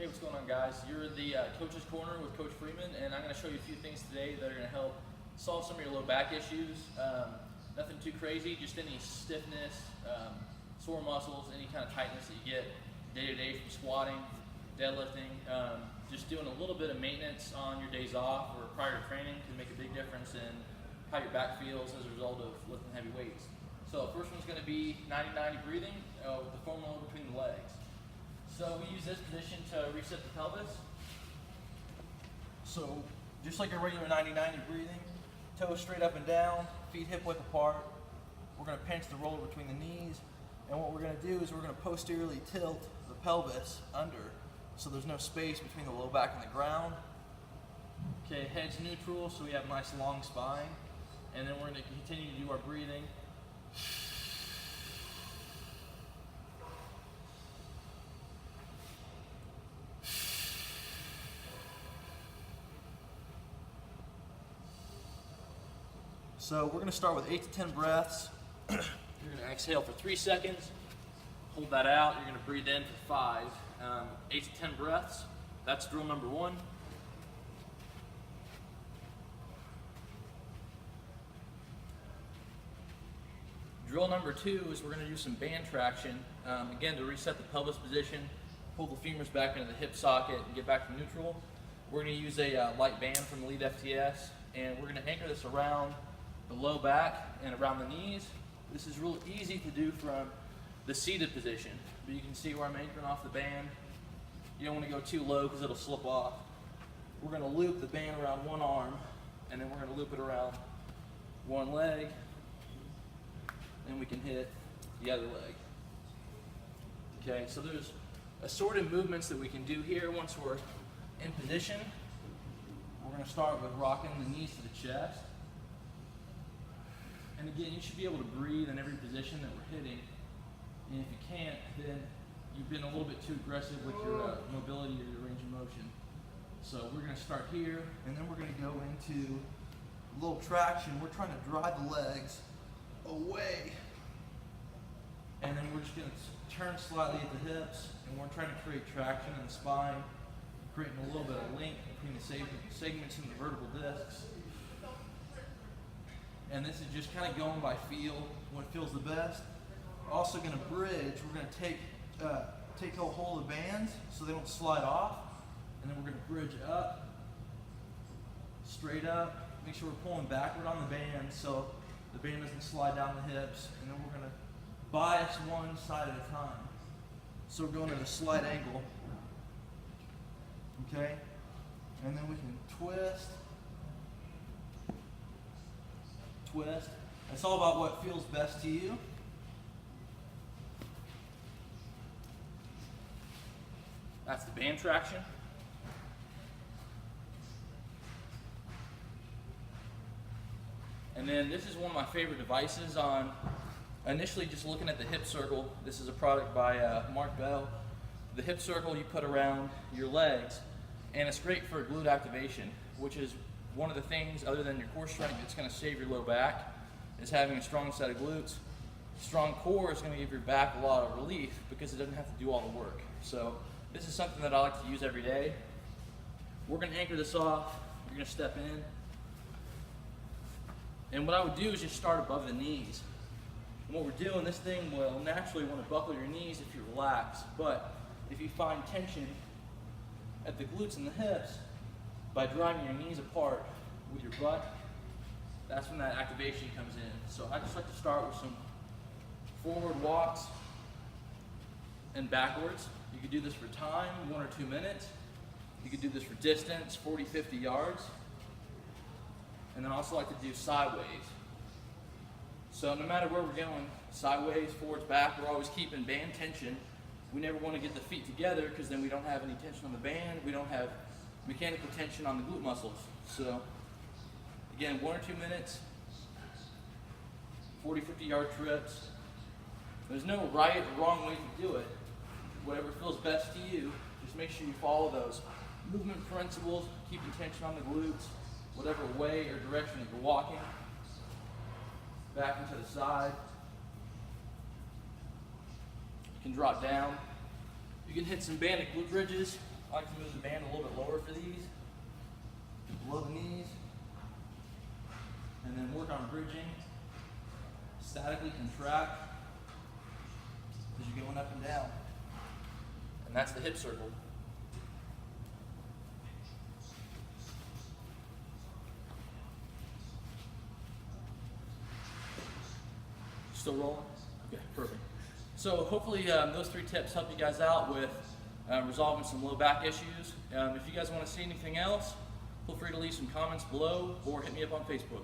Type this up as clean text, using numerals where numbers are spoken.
Hey, what's going on, guys? You're in the Coach's Corner with Coach Freeman, and I'm going to show you a few things today that are going to help solve some of your low back issues. Nothing too crazy, just any stiffness, sore muscles, any kind of tightness that you get day to day from squatting, deadlifting. Just doing a little bit of maintenance on your days off or prior to training can make a big difference in how your back feels as a result of lifting heavy weights. So first one's going to be 90-90 breathing with the foam roller between the legs. So we use this position to reset the pelvis. So just like a regular 90-90 breathing, toes straight up and down, feet hip width apart. We're going to pinch the roller between the knees, and what we're going to do is we're going to posteriorly tilt the pelvis under so there's no space between the low back and the ground. Okay, head's neutral so we have a nice long spine, and then we're going to continue to do our breathing. So we're going to start with 8 to 10 breaths. You're going to exhale for 3 seconds, hold that out, you're going to breathe in for 5. 8 to 10 breaths, that's drill number 1. Drill number 2 is we're going to do some band traction. Again, to reset the pelvis position, pull the femurs back into the hip socket and get back to neutral. We're going to use a light band from Elite FTS, and we're going to anchor this around the low back and around the knees. This is real easy to do from the seated position, but you can see where I'm anchoring off the band. You don't want to go too low because it'll slip off. We're going to loop the band around one arm, and then we're going to loop it around one leg, and we can hit the other leg. Okay, so there's assorted movements that we can do here once we're in position. We're going to start with rocking the knees to the chest. And again, you should be able to breathe in every position that we're hitting. And if you can't, then you've been a little bit too aggressive with your mobility or your range of motion. So we're going to start here, and then we're going to go into a little traction. We're trying to drive the legs away. And then we're just going to turn slightly at the hips, and we're trying to create traction in the spine, creating a little bit of link between the segments and the vertebral discs. And this is just kind of going by feel, what feels the best. We're also going to bridge. We're going to take a hold of the bands so they don't slide off. And then we're going to bridge up, straight up. Make sure we're pulling backward on the band so the band doesn't slide down the hips. And then we're going to bias one side at a time. So we're going at a slight angle. Okay? And then we can twist. Twist. It's all about what feels best to you. That's the band traction. And then this is one of my favorite devices on initially just looking at the hip circle. This is a product by Mark Bell. The hip circle you put around your legs, and it's great for glute activation, which is one of the things, other than your core strength, that's going to save your low back, is having a strong set of glutes. Strong core is going to give your back a lot of relief because it doesn't have to do all the work. So this is something that I like to use every day. We're going to anchor this off. You're going to step in. And what I would do is just start above the knees. And what we're doing, this thing will naturally want to buckle your knees if you relax. But if you find tension at the glutes and the hips, by driving your knees apart with your butt, that's when that activation comes in. So I just like to start with some forward walks and backwards. You could do this for time, 1 or 2 minutes. You could do this for distance, 40, 50 yards. And then I also like to do sideways. So no matter where we're going, sideways, forwards, back, we're always keeping band tension. We never want to get the feet together because then we don't have any tension on the band. We don't have mechanical tension on the glute muscles. So again, 1 or 2 minutes, 40, 50 yard trips. There's no right or wrong way to do it. Whatever feels best to you, just make sure you follow those movement principles, keeping tension on the glutes, whatever way or direction that you're walking. Back and to the side. You can drop down. You can hit some banded glute bridges I like to move the band a little bit lower for these, below the knees, and then work on bridging. Statically contract as you're going up and down. And that's the hip circle. Still rolling? Okay, perfect. So hopefully those 3 tips help you guys out with resolving some low back issues. If you guys want to see anything else, feel free to leave some comments below or hit me up on Facebook.